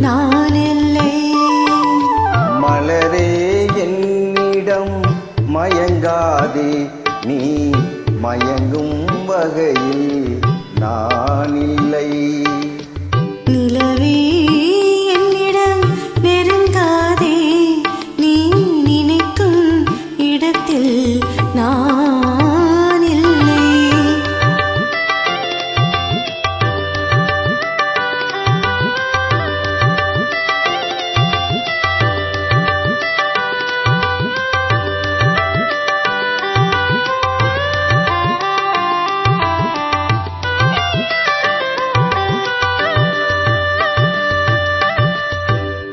நான் இல்லை. மலரே என்னிடம் மயங்காதே, நீ மயங்கும் வகையில் நான் இல்லை. நிலவே என்னிடம் நெருங்காதே, நீ நினைக்கும் இடத்தில் நான் இல்லை.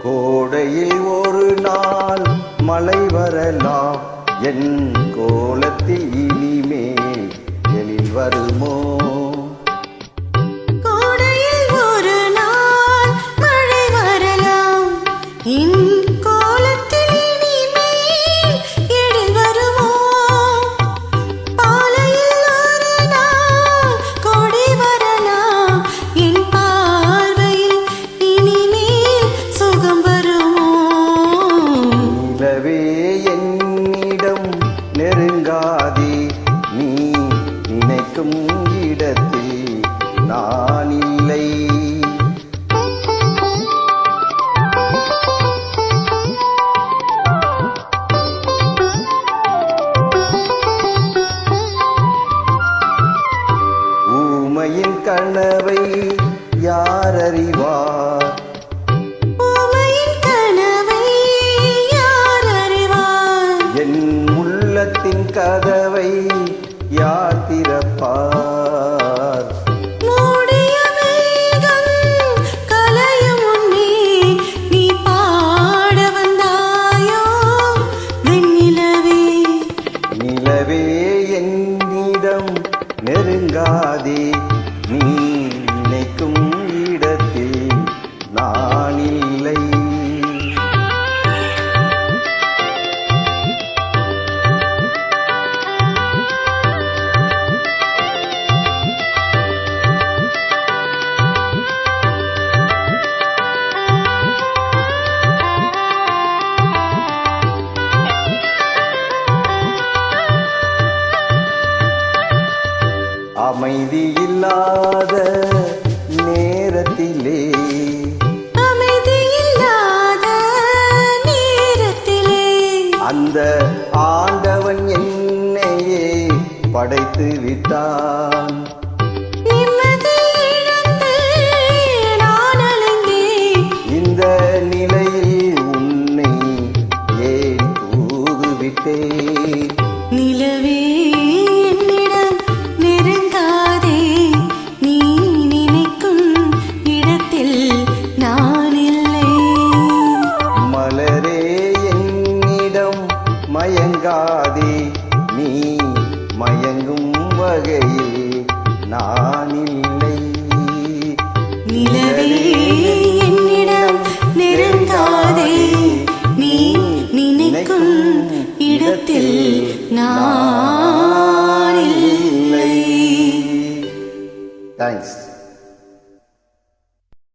கோடையில் ஒரு நாள் மழை வரலாம், என் கோலத்தில் இனிமேல் எழில் வருமோ? கோடையில் ஒரு நாள் மழை வரலாம், என் கோலத்தில் இனிமேல் எழில் வருமோ? பாலையில் ஒரு நாள் கோடை வரலாம், என் பார்வையில் இனிமேல் சுகம் வருமோ? நிலவே என்னிடம் நெருங்காதே, நீ நினைக்கும் இடத்தில் நான் இல்லை. ஊமையின் கனவை யார் அறிவார்? ஊமையின் கனவை யார் அறிவார்? என் உள்ளத்தின் கதவை யார் திறப்பார்? மூடிய மேகம் கலையும் முன்னே நீ பாட வந்தாயோ வெண்ணிலவே. நிலவே என்னிடம் நெருங்காதே, நீ நினைக்கும் இடத்தில் நான் இல்லை. அமைதி இல்லாத நேரத்திலே, அமைதி இல்லாத நேரத்திலே அந்த ஆண்டவன் என்னையே படைத்து விட்டான். நிம்மதி இழந்து நான் அலைந்தேன், இந்த நிலையில் உன்னை ஏன் தூதுவிட்டேன்? நிலவே என்னிடம் நெருங்காதே, நீ நினைக்கும் இடத்தில் நான் இல்லை. மலரே என்னிடம் மயங்காதே, நீ மயங்கும் வகையில் நான் இல்லை. நிலவே என்னிடம் நெருங்காதே, நீ நினைக்கும் இடத்தில் நான் இல்லை. தேங்க்ஸ்.